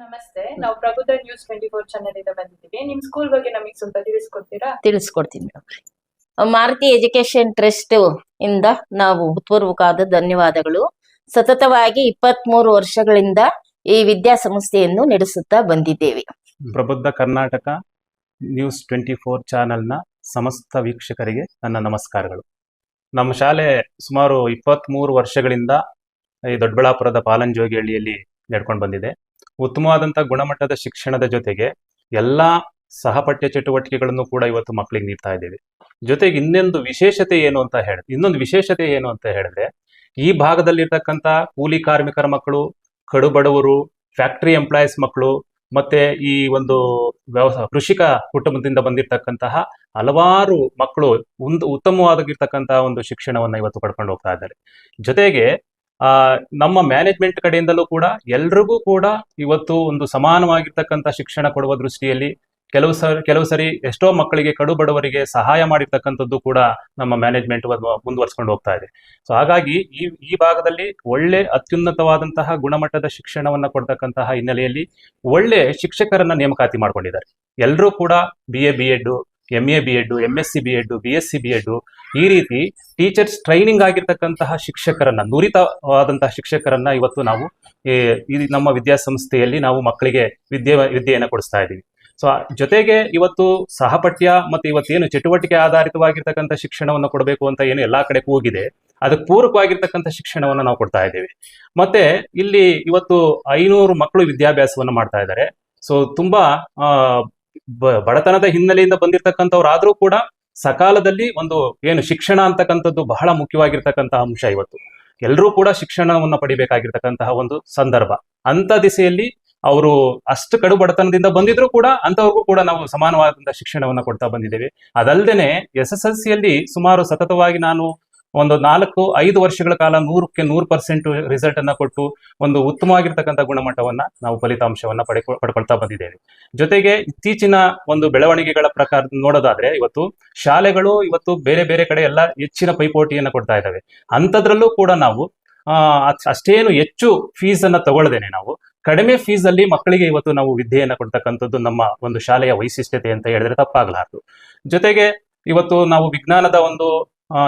ನಮಸ್ತೆ. ನಾವು ಪ್ರಬುದ್ಧ ನ್ಯೂಸ್ 24 ಚಾನೆಲ್ ಇಂದ ಬಂದಿದ್ದೀವಿ. ನಿಮ್ ಸ್ಕೂಲ್ ಬಗ್ಗೆ ನಮಗೆ ಸ್ವಲ್ಪ ತಿಳಿಸ್ಕೊಡ್ತೀರಾ? ತಿಳಿಸ್ಕೊಡ್ತೀನಿ ಮೇಡಮ್. ಮಾರುತಿ ಎಜುಕೇಶನ್ ಟ್ರಸ್ಟ್ ಇಂದ ನಾವು ಹೃತ್ಪೂರ್ವಕವಾದ ಧನ್ಯವಾದಗಳು. ಸತತವಾಗಿ 23 ವರ್ಷಗಳಿಂದ ಈ ವಿದ್ಯಾಸಂಸ್ಥೆಯನ್ನು ನಡೆಸುತ್ತಾ ಬಂದಿದ್ದೇವೆ. ಪ್ರಬುದ್ಧ ಕರ್ನಾಟಕ ನ್ಯೂಸ್ 24 ಚಾನೆಲ್ನ ಸಮಸ್ತ ವೀಕ್ಷಕರಿಗೆ ನನ್ನ ನಮಸ್ಕಾರಗಳು. ನಮ್ಮ ಶಾಲೆ ಸುಮಾರು 23 ವರ್ಷಗಳಿಂದ ಈ ದೊಡ್ಡಬಳ್ಳಾಪುರದ ಪಾಲಂಜೋಗಿಹಳ್ಳಿಯಲ್ಲಿ ನಡ್ಕೊಂಡು ಬಂದಿದೆ. ಉತ್ತಮವಾದಂಥ ಗುಣಮಟ್ಟದ ಶಿಕ್ಷಣದ ಜೊತೆಗೆ ಎಲ್ಲ ಸಹಪಠ್ಯ ಚಟುವಟಿಕೆಗಳನ್ನು ಕೂಡ ಇವತ್ತು ಮಕ್ಕಳಿಗೆ ನೀಡ್ತಾ ಇದ್ದೇವೆ. ಜೊತೆಗೆ ಇನ್ನೊಂದು ವಿಶೇಷತೆ ಏನು ಅಂತ ಹೇಳಿದ್ರೆ ಈ ಭಾಗದಲ್ಲಿರ್ತಕ್ಕಂಥ ಕೂಲಿ ಕಾರ್ಮಿಕರ ಮಕ್ಕಳು, ಕಡುಬಡವರು, ಫ್ಯಾಕ್ಟರಿ ಎಂಪ್ಲಾಯೀಸ್ ಮಕ್ಕಳು, ಮತ್ತೆ ಈ ಒಂದು ಕೃಷಿಕ ಕುಟುಂಬದಿಂದ ಬಂದಿರತಕ್ಕಂತಹ ಹಲವಾರು ಮಕ್ಕಳು ಉತ್ತಮವಾಗಿರ್ತಕ್ಕಂತಹ ಒಂದು ಶಿಕ್ಷಣವನ್ನ ಇವತ್ತು ಪಡ್ಕೊಂಡು ಹೋಗ್ತಾ ಇದ್ದಾರೆ. ಜೊತೆಗೆ ನಮ್ಮ ಮ್ಯಾನೇಜ್ಮೆಂಟ್ ಕಡೆಯಿಂದಲೂ ಕೂಡ ಎಲ್ರಿಗೂ ಕೂಡ ಇವತ್ತು ಒಂದು ಸಮಾನವಾಗಿರ್ತಕ್ಕಂಥ ಶಿಕ್ಷಣ ಕೊಡುವ ದೃಷ್ಟಿಯಲ್ಲಿ ಕೆಲವು ಸರಿ ಎಷ್ಟೋ ಮಕ್ಕಳಿಗೆ ಕಡು ಬಡವರಿಗೆ ಸಹಾಯ ಮಾಡಿರ್ತಕ್ಕಂಥದ್ದು ಕೂಡ ನಮ್ಮ ಮ್ಯಾನೇಜ್ಮೆಂಟ್ ಮುಂದುವರ್ಸ್ಕೊಂಡು ಹೋಗ್ತಾ ಇದೆ. ಸೊ ಹಾಗಾಗಿ ಈ ಭಾಗದಲ್ಲಿ ಒಳ್ಳೆ ಅತ್ಯುನ್ನತವಾದಂತಹ ಗುಣಮಟ್ಟದ ಶಿಕ್ಷಣವನ್ನ ಕೊಡ್ತಕ್ಕಂತಹ ಹಿನ್ನೆಲೆಯಲ್ಲಿ ಒಳ್ಳೆ ಶಿಕ್ಷಕರನ್ನ ನೇಮಕಾತಿ ಮಾಡ್ಕೊಂಡಿದ್ದಾರೆ. ಎಲ್ಲರೂ ಕೂಡ BA B.Ed, MA B.Ed, MSc B.Ed, BSc B.Ed ಈ ರೀತಿ ಟೀಚರ್ಸ್ ಟ್ರೈನಿಂಗ್ ಆಗಿರ್ತಕ್ಕಂತಹ ಶಿಕ್ಷಕರನ್ನ, ನುರಿತವಾದಂತಹ ಶಿಕ್ಷಕರನ್ನ ಇವತ್ತು ನಾವು ಈ ನಮ್ಮ ವಿದ್ಯಾಸಂಸ್ಥೆಯಲ್ಲಿ ನಾವು ಮಕ್ಕಳಿಗೆ ವಿದ್ಯೆಯನ್ನು ಕೊಡಿಸ್ತಾ ಇದ್ದೀವಿ. ಸೊ ಜೊತೆಗೆ ಇವತ್ತು ಸಹಪಠ್ಯ ಮತ್ತೆ ಇವತ್ತೇನು ಚಟುವಟಿಕೆ ಆಧಾರಿತವಾಗಿರ್ತಕ್ಕಂಥ ಶಿಕ್ಷಣವನ್ನು ಕೊಡಬೇಕು ಅಂತ ಏನು ಎಲ್ಲಾ ಕಡೆ ಹೋಗಿದೆ, ಅದಕ್ಕೆ ಪೂರಕವಾಗಿರ್ತಕ್ಕಂಥ ಶಿಕ್ಷಣವನ್ನು ನಾವು ಕೊಡ್ತಾ ಇದ್ದೇವೆ. ಮತ್ತೆ ಇಲ್ಲಿ ಇವತ್ತು 500 ಮಕ್ಕಳು ವಿದ್ಯಾಭ್ಯಾಸವನ್ನು ಮಾಡ್ತಾ ಇದ್ದಾರೆ. ಸೊ ತುಂಬಾ ಬಡತನದ ಹಿನ್ನೆಲೆಯಿಂದ ಬಂದಿರತಕ್ಕಂಥವ್ರಾದ್ರೂ ಕೂಡ ಸಕಾಲದಲ್ಲಿ ಒಂದು ಏನು ಶಿಕ್ಷಣ ಅಂತಕ್ಕಂಥದ್ದು ಬಹಳ ಮುಖ್ಯವಾಗಿರ್ತಕ್ಕಂತಹ ಅಂಶ. ಇವತ್ತು ಎಲ್ಲರೂ ಕೂಡ ಶಿಕ್ಷಣವನ್ನ ಪಡಿಬೇಕಾಗಿರ್ತಕ್ಕಂತಹ ಒಂದು ಸಂದರ್ಭ. ಅಂತ ದಿಸೆಯಲ್ಲಿ ಅವರು ಅಷ್ಟು ಕಡು ಬಡತನದಿಂದ ಬಂದಿದ್ರು ಕೂಡ ಅಂತವ್ರಿಗೂ ಕೂಡ ನಾವು ಸಮಾನವಾದಂತಹ ಶಿಕ್ಷಣವನ್ನ ಕೊಡ್ತಾ ಬಂದಿದ್ದೇವೆ. ಅದಲ್ಲದೆ SSLCಯಲ್ಲಿ ಸುಮಾರು ಸತತವಾಗಿ ನಾನು ಒಂದು 4-5 ವರ್ಷಗಳ ಕಾಲ 100ಕ್ಕೆ 100% ರಿಸಲ್ಟ್ ಅನ್ನ ಕೊಟ್ಟು ಒಂದು ಉತ್ತಮವಾಗಿರ್ತಕ್ಕಂಥ ಗುಣಮಟ್ಟವನ್ನ ನಾವು ಫಲಿತಾಂಶವನ್ನ ಪಡ್ಕೊಳ್ತಾ ಬಂದಿದ್ದೇವೆ. ಜೊತೆಗೆ ಇತ್ತೀಚಿನ ಒಂದು ಬೆಳವಣಿಗೆಗಳ ಪ್ರಕಾರ ನೋಡೋದಾದ್ರೆ ಇವತ್ತು ಶಾಲೆಗಳು ಇವತ್ತು ಬೇರೆ ಬೇರೆ ಕಡೆ ಎಲ್ಲ ಹೆಚ್ಚಿನ ಪೈಪೋಟಿಯನ್ನ ಕೊಡ್ತಾ ಇದ್ದಾವೆ. ಅಂಥದ್ರಲ್ಲೂ ಕೂಡ ನಾವು ಅಷ್ಟೇನು ಹೆಚ್ಚು ಫೀಸ್ ಅನ್ನ ತಗೊಳ್ಳದೇನೆ ನಾವು ಕಡಿಮೆ ಫೀಸ್ ಅಲ್ಲಿ ಮಕ್ಕಳಿಗೆ ಇವತ್ತು ನಾವು ವಿದ್ಯೆಯನ್ನ ಕೊಡ್ತಕ್ಕಂಥದ್ದು ನಮ್ಮ ಒಂದು ಶಾಲೆಯ ವೈಶಿಷ್ಟ್ಯತೆ ಅಂತ ಹೇಳಿದ್ರೆ ತಪ್ಪಾಗಲಾರದು. ಜೊತೆಗೆ ಇವತ್ತು ನಾವು ವಿಜ್ಞಾನದ ಒಂದು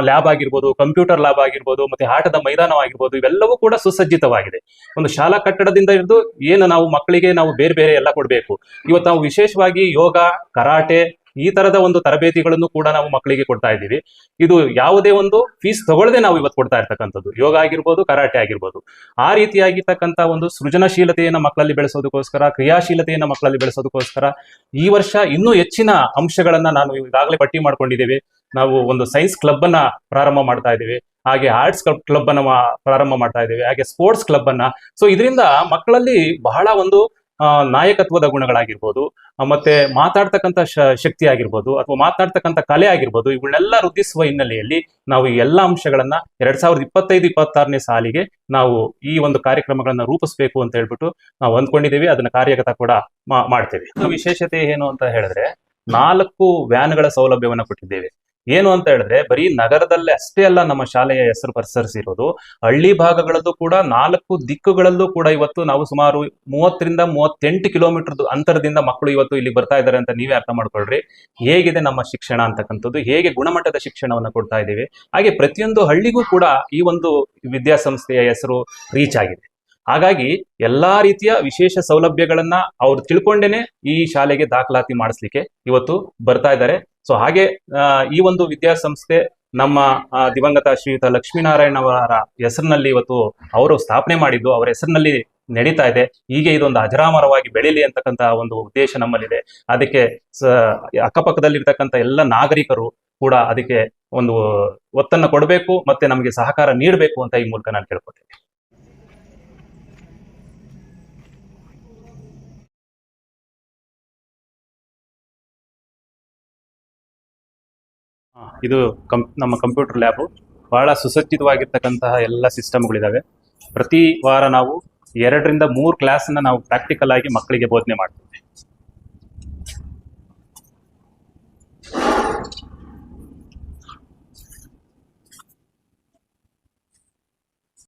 ಲ್ಯಾಬ್ ಆಗಿರ್ಬೋದು, ಕಂಪ್ಯೂಟರ್ ಲ್ಯಾಬ್ ಆಗಿರ್ಬೋದು, ಮತ್ತೆ ಆಟದ ಮೈದಾನವಾಗಿರ್ಬೋದು, ಇವೆಲ್ಲವೂ ಕೂಡ ಸುಸಜ್ಜಿತವಾಗಿದೆ. ಒಂದು ಶಾಲಾ ಕಟ್ಟಡದಿಂದ ಹಿಡಿದು ಏನು ನಾವು ಮಕ್ಕಳಿಗೆ ನಾವು ಬೇರೆ ಬೇರೆ ಎಲ್ಲ ಕೊಡಬೇಕು. ಇವತ್ತು ನಾವು ವಿಶೇಷವಾಗಿ ಯೋಗ, ಕರಾಟೆ ಈ ತರದ ಒಂದು ತರಬೇತಿಗಳನ್ನು ಕೂಡ ನಾವು ಮಕ್ಕಳಿಗೆ ಕೊಡ್ತಾ ಇದ್ದೀವಿ. ಇದು ಯಾವುದೇ ಒಂದು ಫೀಸ್ ತಗೊಳ್ಳದೆ ನಾವು ಇವತ್ತು ಕೊಡ್ತಾ ಇರ್ತಕ್ಕಂಥದ್ದು. ಯೋಗ ಆಗಿರ್ಬೋದು, ಕರಾಟೆ ಆಗಿರ್ಬೋದು. ಆ ರೀತಿಯಾಗಿರ್ತಕ್ಕಂಥ ಒಂದು ಸೃಜನಶೀಲತೆಯನ್ನು ಮಕ್ಕಳಲ್ಲಿ ಬೆಳೆಸೋದಕ್ಕೋಸ್ಕರ, ಕ್ರಿಯಾಶೀಲತೆಯನ್ನು ಮಕ್ಕಳಲ್ಲಿ ಬೆಳೆಸೋದಕ್ಕೋಸ್ಕರ ಈ ವರ್ಷ ಇನ್ನೂ ಹೆಚ್ಚಿನ ಅಂಶಗಳನ್ನ ನಾನು ಈಗಾಗಲೇ ಪಟ್ಟಿ ಮಾಡ್ಕೊಂಡಿದ್ದೇವೆ. ನಾವು ಒಂದು ಸೈನ್ಸ್ ಕ್ಲಬ್ ಅನ್ನ ಪ್ರಾರಂಭ ಮಾಡ್ತಾ ಇದ್ದೇವೆ, ಹಾಗೆ ಆರ್ಟ್ಸ್ ಕ್ಲಬ್ ಅನ್ನ ಪ್ರಾರಂಭ ಮಾಡ್ತಾ ಇದ್ದೇವೆ, ಹಾಗೆ ಸ್ಪೋರ್ಟ್ಸ್ ಕ್ಲಬ್ ಅನ್ನ. ಸೊ ಇದರಿಂದ ಮಕ್ಕಳಲ್ಲಿ ಬಹಳ ಒಂದು ನಾಯಕತ್ವದ ಗುಣಗಳಾಗಿರ್ಬೋದು, ಮತ್ತೆ ಮಾತಾಡ್ತಕ್ಕಂಥ ಶಕ್ತಿ ಆಗಿರ್ಬೋದು, ಅಥವಾ ಮಾತನಾಡ್ತಕ್ಕಂಥ ಕಲೆ ಆಗಿರ್ಬೋದು, ಇವುಗಳನ್ನೆಲ್ಲ ವೃದ್ಧಿಸುವ ಹಿನ್ನೆಲೆಯಲ್ಲಿ ನಾವು ಈ ಎಲ್ಲ ಅಂಶಗಳನ್ನ 2025-26ನೇ ಸಾಲಿಗೆ ನಾವು ಈ ಒಂದು ಕಾರ್ಯಕ್ರಮಗಳನ್ನ ರೂಪಿಸಬೇಕು ಅಂತ ಹೇಳ್ಬಿಟ್ಟು ನಾವು ಅಂದ್ಕೊಂಡಿದ್ದೇವೆ. ಅದನ್ನ ಕಾರ್ಯಗತ ಕೂಡ ಮಾಡ್ತೇವೆ. ವಿಶೇಷತೆ ಏನು ಅಂತ ಹೇಳಿದ್ರೆ 4 ವ್ಯಾನ್ಗಳ ಸೌಲಭ್ಯವನ್ನ ಕೊಟ್ಟಿದ್ದೇವೆ. ಏನು ಅಂತ ಹೇಳಿದ್ರೆ ಬರೀ ನಗರದಲ್ಲೇ ಅಷ್ಟೇ ಅಲ್ಲ ನಮ್ಮ ಶಾಲೆಯ ಹೆಸರು ಪಸರಿಸಿರೋದು, ಹಳ್ಳಿ ಭಾಗಗಳಲ್ಲೂ ಕೂಡ 4 ದಿಕ್ಕುಗಳಲ್ಲೂ ಕೂಡ ಇವತ್ತು ನಾವು ಸುಮಾರು 30-38 ಕಿಲೋಮೀಟರ್ ಅಂತರದಿಂದ ಮಕ್ಕಳು ಇವತ್ತು ಇಲ್ಲಿ ಬರ್ತಾ ಇದ್ದಾರೆ ಅಂತ ನೀವೇ ಅರ್ಥ ಮಾಡ್ಕೊಳ್ರಿ ಹೇಗಿದೆ ನಮ್ಮ ಶಿಕ್ಷಣ ಅಂತಕ್ಕಂಥದ್ದು, ಹೇಗೆ ಗುಣಮಟ್ಟದ ಶಿಕ್ಷಣವನ್ನ ಕೊಡ್ತಾ ಇದ್ದೇವೆ. ಹಾಗೆ ಪ್ರತಿಯೊಂದು ಹಳ್ಳಿಗೂ ಕೂಡ ಈ ಒಂದು ವಿದ್ಯಾಸಂಸ್ಥೆಯ ಹೆಸರು ರೀಚ್ ಆಗಿದೆ. ಹಾಗಾಗಿ ಎಲ್ಲಾ ರೀತಿಯ ವಿಶೇಷ ಸೌಲಭ್ಯಗಳನ್ನ ಅವ್ರು ತಿಳ್ಕೊಂಡೇನೆ ಈ ಶಾಲೆಗೆ ದಾಖಲಾತಿ ಮಾಡಿಸ್ಲಿಕ್ಕೆ ಇವತ್ತು ಬರ್ತಾ ಇದ್ದಾರೆ. ಸೊ ಹಾಗೆ ಈ ಒಂದು ವಿದ್ಯಾಸಂಸ್ಥೆ ನಮ್ಮ ದಿವಂಗತ ಶ್ರೀಯುತ ಲಕ್ಷ್ಮೀನಾರಾಯಣ ಅವರ ಹೆಸರಿನಲ್ಲಿ ಇವತ್ತು ಅವರು ಸ್ಥಾಪನೆ ಮಾಡಿದ್ದು, ಅವರ ಹೆಸರಿನಲ್ಲಿ ನಡೀತಾ ಇದೆ. ಹೀಗೆ ಇದೊಂದು ಅಜರಾಮರವಾಗಿ ಬೆಳೀಲಿ ಅಂತಕ್ಕಂಥ ಒಂದು ಉದ್ದೇಶ ನಮ್ಮಲ್ಲಿದೆ. ಅದಕ್ಕೆ ಅಕ್ಕಪಕ್ಕದಲ್ಲಿರ್ತಕ್ಕಂಥ ಎಲ್ಲ ನಾಗರಿಕರು ಕೂಡ ಅದಕ್ಕೆ ಒಂದು ಒತ್ತನ್ನು ಕೊಡಬೇಕು, ಮತ್ತೆ ನಮಗೆ ಸಹಕಾರ ನೀಡಬೇಕು ಅಂತ ಈ ಮೂಲಕ ನಾನು ಕೇಳ್ಕೊತೇನೆ. ಇದು ನಮ್ಮ ಕಂಪ್ಯೂಟರ್ ಲ್ಯಾಬು. ಬಹಳ ಸುಸಜ್ಜಿತವಾಗಿರ್ತಕ್ಕಂತಹ ಎಲ್ಲ ಸಿಸ್ಟಮ್ಗಳಿದಾವೆ. ಪ್ರತಿ ವಾರ ನಾವು 2 ರಿಂದ 3 ಕ್ಲಾಸನ್ನ ನಾವು ಪ್ರಾಕ್ಟಿಕಲ್ ಆಗಿ ಮಕ್ಕಳಿಗೆ ಬೋಧನೆ ಮಾಡ್ತೀವಿ.